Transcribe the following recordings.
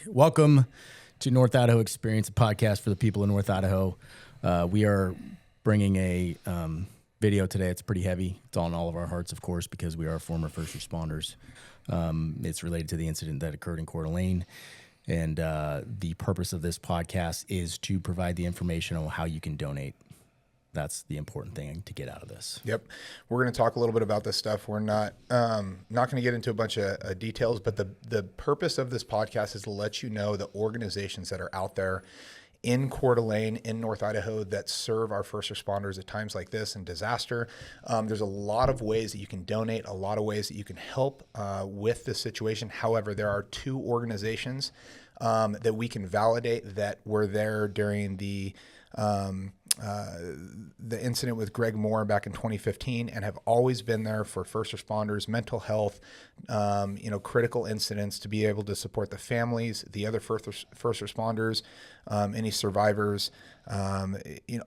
Welcome to North Idaho Experience, a podcast for the people of North Idaho. We are bringing a video today. It's pretty heavy. It's on all of our hearts, of course, because we are former first responders. It's related to the incident that occurred in Coeur d'Alene. And the purpose of this podcast is to provide the information on how you can donate. That's the important thing to get out of this. Yep. We're going to talk a little bit about this stuff. We're not going to get into a bunch of details, but the purpose of this podcast is to let you know the organizations that are out there in Coeur d'Alene, in North Idaho, that serve our first responders at times like this and disaster. There's a lot of ways that you can donate, a lot of ways that you can help with this situation. However, there are two organizations that we can validate that were there during the incident with Greg Moore back in 2015 and have always been there for first responders, mental health, critical incidents, to be able to support the families, the other first responders, any survivors,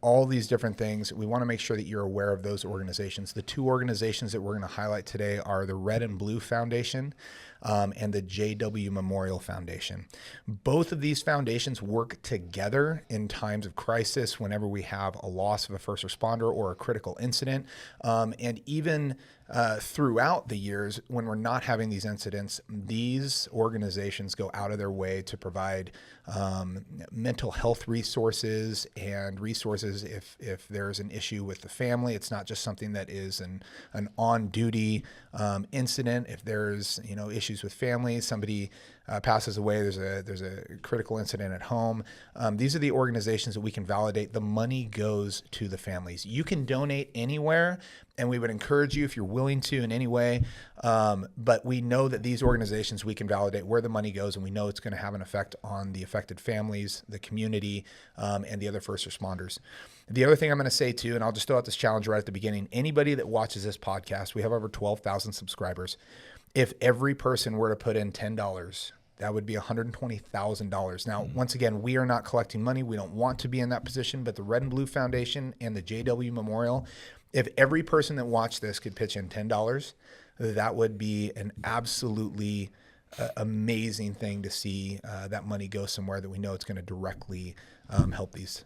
all these different things. We want to make sure that you're aware of those organizations. The two organizations that we're going to highlight today are the Red and Blue Foundation and the JW Memorial Foundation. Both of these foundations work together in times of crisis, whenever we have a loss of a first responder or a critical incident. And even throughout the years, when we're not having these incidents, these organizations go out of their way to provide mental health resources and resources if there's an issue with the family. It's not just something that is an on-duty incident. If there's issues with family, somebody passes away, there's a critical incident at home. These are the organizations that we can validate. The money goes to the families. You can donate anywhere, and we would encourage you if you're willing to in any way. But we know that these organizations, we can validate where the money goes, and we know it's going to have an effect on the affected families, the community, and the other first responders. The other thing I'm going to say too, and I'll just throw out this challenge right at the beginning, anybody that watches this podcast, we have over 12,000 subscribers. If every person were to put in $10, that would be $120,000. Now, once again, we are not collecting money. We don't want to be in that position, but the Red and Blue Foundation and the JW Memorial, if every person that watched this could pitch in $10, that would be an absolutely amazing thing to see that money go somewhere that we know it's going to directly help these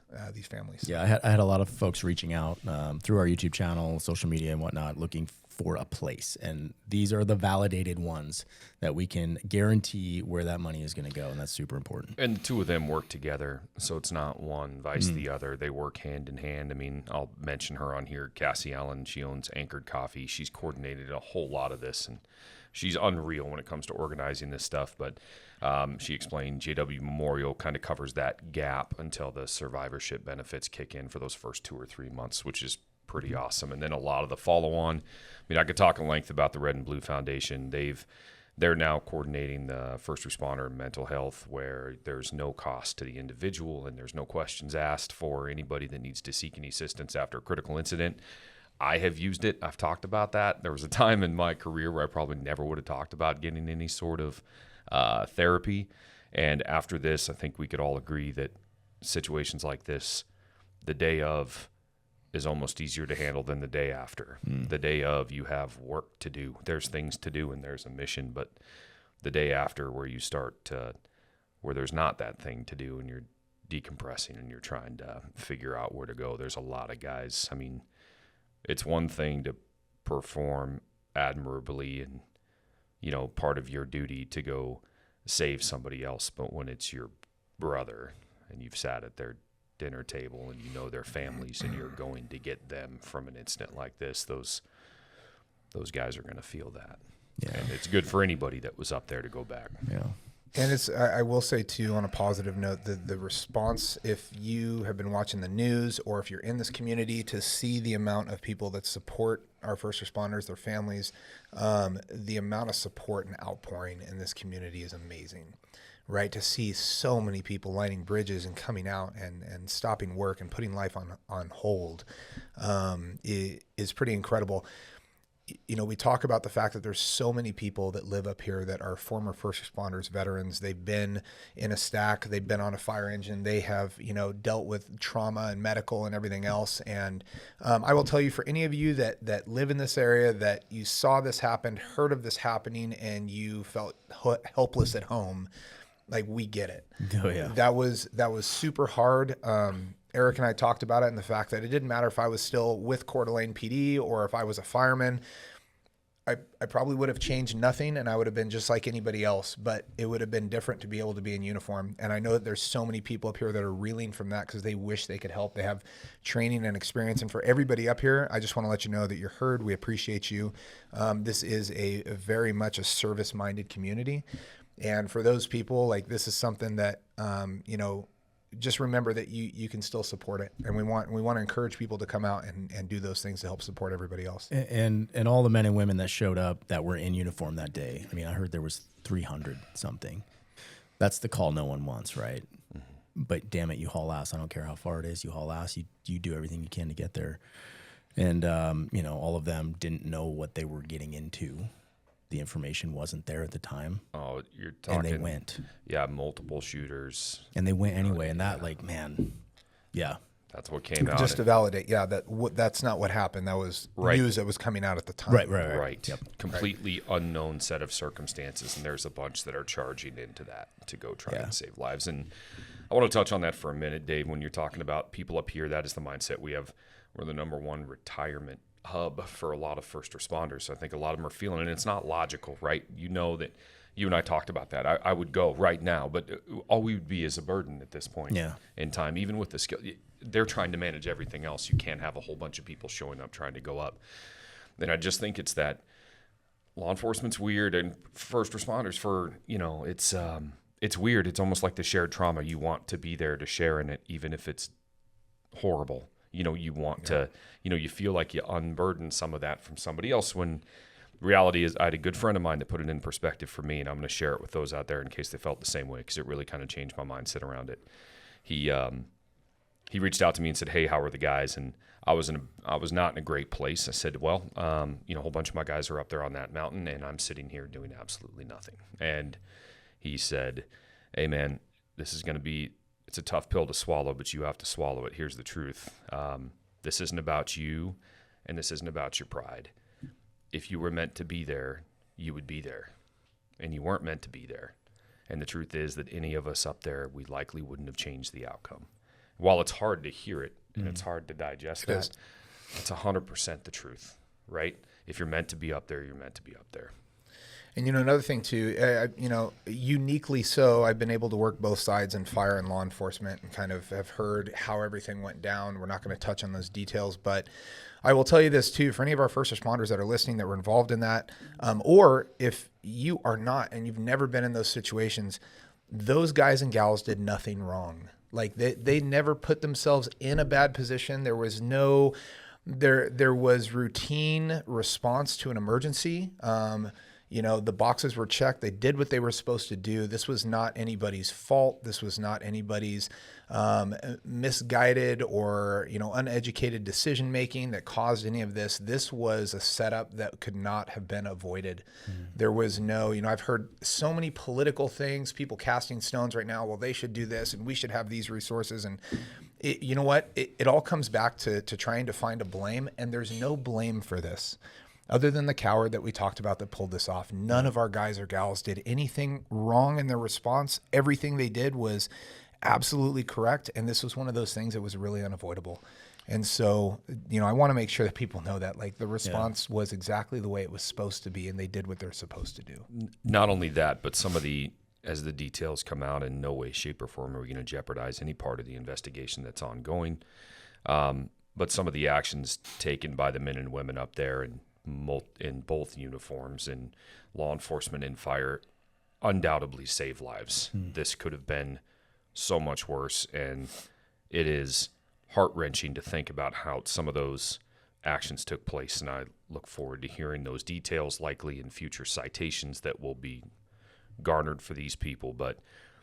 families. Yeah, I had a lot of folks reaching out through our YouTube channel, social media and whatnot, looking for a place. And these are the validated ones that we can guarantee where that money is going to go. And that's super important. And the two of them work together. So it's not one vice the other. They work hand in hand. I mean, I'll mention her on here, Cassie Allen. She owns Anchored Coffee. She's coordinated a whole lot of this, and she's unreal when it comes to organizing this stuff. But she explained JW Memorial kind of covers that gap until the survivorship benefits kick in for those first 2 or 3 months, which is pretty awesome. And then a lot of the follow-on. I mean, I could talk in length about the Red and Blue Foundation. They're now coordinating the first responder mental health, where there's no cost to the individual and there's no questions asked for anybody that needs to seek any assistance after a critical incident. I have used it. I've talked about that. There was a time in my career where I probably never would have talked about getting any sort of therapy. And after this, I think we could all agree that situations like this, the day of, is almost easier to handle than the day after. The day of, you have work to do. There's things to do and there's a mission. But the day after, where you start to, where there's not that thing to do and you're decompressing and you're trying to figure out where to go, there's a lot of guys. I mean, it's one thing to perform admirably and, part of your duty to go save somebody else. But when it's your brother and you've sat at their dinner table and their families and you're going to get them from an incident like this, those guys are going to feel that. Yeah. And it's good for anybody that was up there to go back. Yeah. And I will say too, on a positive note, the response, if you have been watching the news or if you're in this community, to see the amount of people that support our first responders, their families, the amount of support and outpouring in this community is amazing. Right, to see so many people lining bridges and coming out and stopping work and putting life on hold is pretty incredible. We talk about the fact that there's so many people that live up here that are former first responders, veterans. They've been in a stack, they've been on a fire engine, they have dealt with trauma and medical and everything else. And I will tell you, for any of you that live in this area, that you saw this happen, heard of this happening, and you felt helpless at home, Like, we get it. Oh, yeah. That was super hard. Eric and I talked about it, and the fact that it didn't matter if I was still with Coeur d'Alene PD or if I was a fireman. I probably would have changed nothing, and I would have been just like anybody else, but it would have been different to be able to be in uniform. And I know that there's so many people up here that are reeling from that because they wish they could help. They have training and experience. And for everybody up here, I just want to let you know that you're heard. We appreciate you. This is a very much a service-minded community. And for those people, like, this is something that, just remember that you can still support it. And we want to encourage people to come out and do those things to help support everybody else. And all the men and women that showed up that were in uniform that day. I mean, I heard there was 300 something. That's the call no one wants, right? Mm-hmm. But damn it, you haul ass. I don't care how far it is. You haul ass. You do everything you can to get there. And, all of them didn't know what they were getting into. The information wasn't there at the time. Oh, you're talking. And they went. Yeah, multiple shooters. And they went anyway. And that, like, man, yeah. That's what came out. Just to validate, that's not what happened. That was news that was coming out at the time. Right. Yep. Completely unknown set of circumstances, and there's a bunch that are charging into that to go try and save lives. And I want to touch on that for a minute, Dave. When you're talking about people up here, that is the mindset we have. We're the number one retirement hub for a lot of first responders. So I think a lot of them are feeling it. And it's not logical, right? You know that you and I talked about that. I would go right now, but all we would be is a burden at this point in time, even with the skill. They're trying to manage everything else. You can't have a whole bunch of people showing up trying to go up. And I just think it's that law enforcement's weird, and first responders it's weird. It's almost like the shared trauma. You want to be there to share in it, even if it's horrible. You want to, you feel like you unburden some of that from somebody else, when reality is I had a good friend of mine that put it in perspective for me, and I'm going to share it with those out there in case they felt the same way, because it really kind of changed my mindset around it. He reached out to me and said, "Hey, how are the guys?" And I was not in a great place. I said, "Well, a whole bunch of my guys are up there on that mountain, and I'm sitting here doing absolutely nothing." And he said, "Hey, man, this is going to be, it's a tough pill to swallow, but you have to swallow it. Here's the truth. This isn't about you, and this isn't about your pride. If you were meant to be there, you would be there, and you weren't meant to be there. And the truth is that any of us up there, we likely wouldn't have changed the outcome." While it's hard to hear it and it's hard to digest that, it's 100% the truth, right? If you're meant to be up there, you're meant to be up there. And, another thing too, uniquely so, I've been able to work both sides in fire and law enforcement and kind of have heard how everything went down. We're not going to touch on those details, but I will tell you this too, for any of our first responders that are listening that were involved in that, or if you are not and you've never been in those situations, those guys and gals did nothing wrong. Like, they never put themselves in a bad position. There was there was routine response to an emergency. The boxes were checked. They did what they were supposed to do. This was not anybody's fault. This was not anybody's misguided or, uneducated decision-making that caused any of this. This was a setup that could not have been avoided. There was no, I've heard so many political things, people casting stones right now. Well, they should do this and we should have these resources. And you know what? It all comes back to trying to find a blame, and there's no blame for this. Other than the coward that we talked about that pulled this off, none of our guys or gals did anything wrong in their response. Everything they did was absolutely correct, and this was one of those things that was really unavoidable. And so, I want to make sure that people know that, like, the response was exactly the way it was supposed to be, and they did what they're supposed to do. Not only that, but as the details come out, in no way, shape, or form are we going to jeopardize any part of the investigation that's ongoing. But some of the actions taken by the men and women up there and in both uniforms and law enforcement and fire undoubtedly save lives. This could have been so much worse, and it is heart-wrenching to think about how some of those actions took place, and I look forward to hearing those details, likely in future citations that will be garnered for these people. But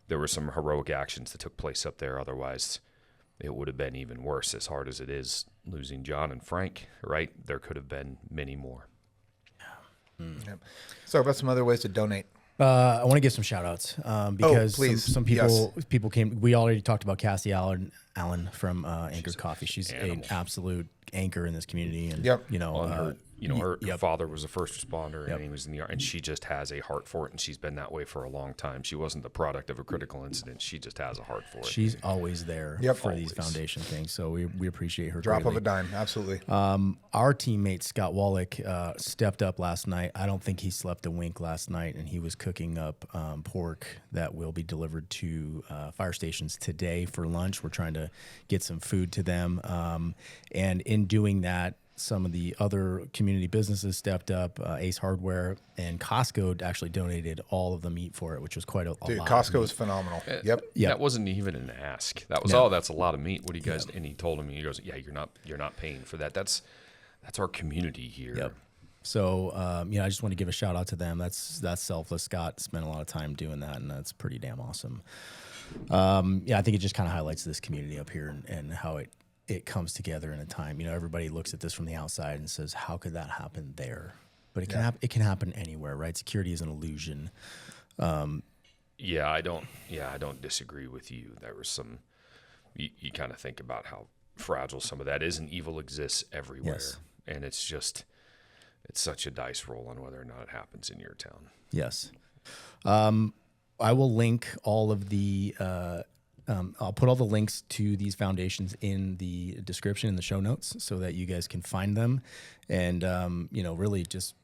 there were some heroic actions that took place up there. Otherwise, it would have been even worse. As hard as it is losing John and Frank, right? There could have been many more. Yep. So about some other ways to donate. I want to give some shout outs because some people came. We already talked about Cassie Allen from Anchor Coffee. She's an absolute anchor in this community, and her Yep. father was a first responder Yep. and he was in the Army, and she just has a heart for it, and she's been that way for a long time. She wasn't the product of a critical incident. She just has a heart for it. She's always there Yep. for these Always. foundation things. So we appreciate her. Drop greatly. of a dime. Absolutely. Our teammate Scott Wallach stepped up last night. I don't think he slept a wink last night, and he was cooking up pork that will be delivered to fire stations today for lunch. We're trying to get some food to them, and in doing that, some of the other community businesses stepped up. Ace Hardware and Costco actually donated all of the meat for it, which was quite a Dude, lot. Costco was phenomenal. Yep. Yeah. That wasn't even an ask. That was, No. oh, that's a lot of meat. What do you guys? And he told him, he goes, yeah, you're not paying for that. That's our community here. Yep. So, I just want to give a shout out to them. That's selfless. Scott spent a lot of time doing that, and that's pretty damn awesome. I think it just kind of highlights this community up here and how it comes together in a time. Everybody looks at this from the outside and says, how could that happen there? But it can happen. It can happen anywhere, right? Security is an illusion. I don't disagree with you. There was some, you kind of think about how fragile some of that is, and evil exists everywhere. Yes. And it's such a dice roll on whether or not it happens in your town. Yes. I will link all of the. I'll put all the links to these foundations in the description in the show notes so that you guys can find them. And really just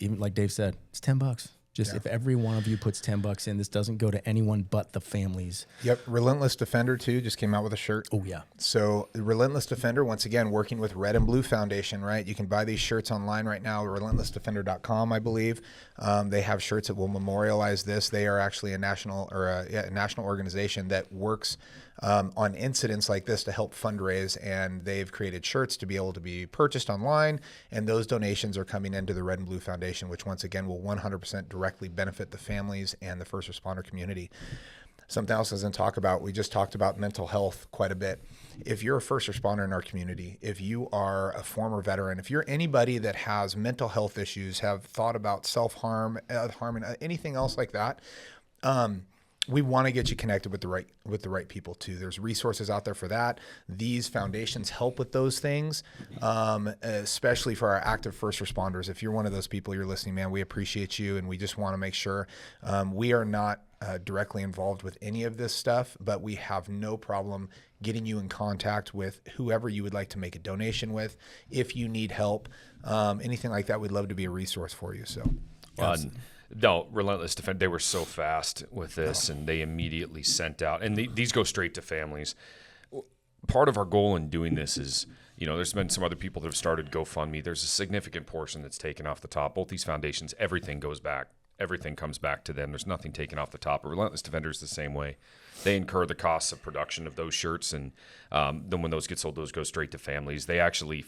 even like Dave said, it's $10. If every one of you puts $10 in, this doesn't go to anyone but the families. Yep. Relentless Defender too just came out with a shirt. Oh yeah. So the Relentless Defender, once again, working with Red and Blue Foundation, right? You can buy these shirts online right now, relentlessdefender.com, I believe. They have shirts that will memorialize this. They are actually a national organization that works on incidents like this to help fundraise, and they've created shirts to be able to be purchased online, and those donations are coming into the Red and Blue Foundation, which once again will 100% directly benefit the families and the first responder community. Something else doesn't talk about, we just talked about mental health quite a bit. If you're a first responder in our community, if you are a former veteran, if you're anybody that has mental health issues, have thought about self-harm, harm, and anything else like that, we want to get you connected with the right people too. There's resources out there for that. These foundations help with those things, especially for our active first responders. If you're one of those people, you're listening, man, we appreciate you, and we just want to make sure we are not directly involved with any of this stuff, but we have no problem getting you in contact with whoever you would like to make a donation with. If you need help, anything like that, we'd love to be a resource for you. So. No, Relentless Defend, they were so fast with this, and they immediately sent out, and these go straight to families. Part of our goal in doing this is, there's been some other people that have started GoFundMe. There's a significant portion that's taken off the top. Both these foundations, everything goes back. Everything comes back to them. There's nothing taken off the top. But Relentless Defender is the same way. They incur the costs of production of those shirts, and then when those get sold, those go straight to families. They actually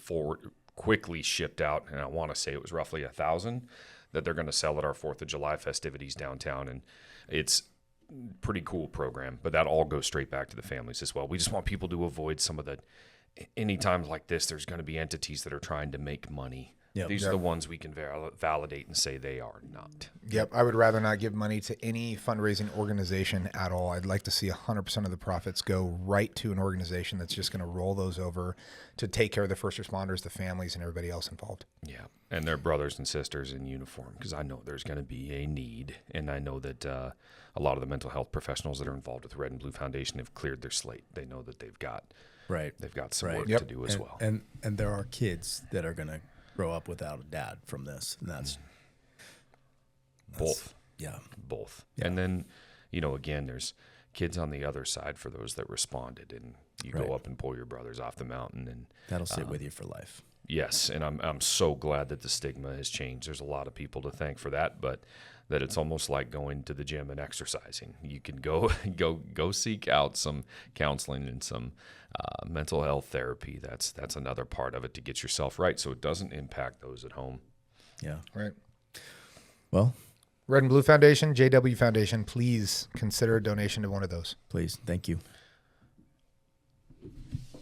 quickly shipped out, and I want to say it was roughly 1,000 that they're going to sell at our 4th of July festivities downtown. And it's a pretty cool program, but that all goes straight back to the families as well. We just want people to avoid some of any times like this, there's going to be entities that are trying to make money. Yep. These are the ones we can validate and say they are not. Yep. I would rather not give money to any fundraising organization at all. I'd like to see 100% of the profits go right to an organization that's just going to roll those over to take care of the first responders, the families, and everybody else involved. Yeah. And their brothers and sisters in uniform, because I know there's going to be a need. And I know that a lot of the mental health professionals that are involved with the Red and Blue Foundation have cleared their slate. They know that they've got some work to do as well. And there are kids that are going to grow up without a dad from this, and that's both. Yeah. And then, again, there's kids on the other side for those that responded, and you go up and pull your brothers off the mountain, and that'll sit with you for life. Yes, and I'm so glad that the stigma has changed. There's a lot of people to thank for that, but that it's almost like going to the gym and exercising. You can go seek out some counseling and some mental health therapy. That's another part of it to get yourself right, so it doesn't impact those at home. Yeah. Right. Well, Red and Blue Foundation, JW Foundation, please consider a donation to one of those. Please. Thank you.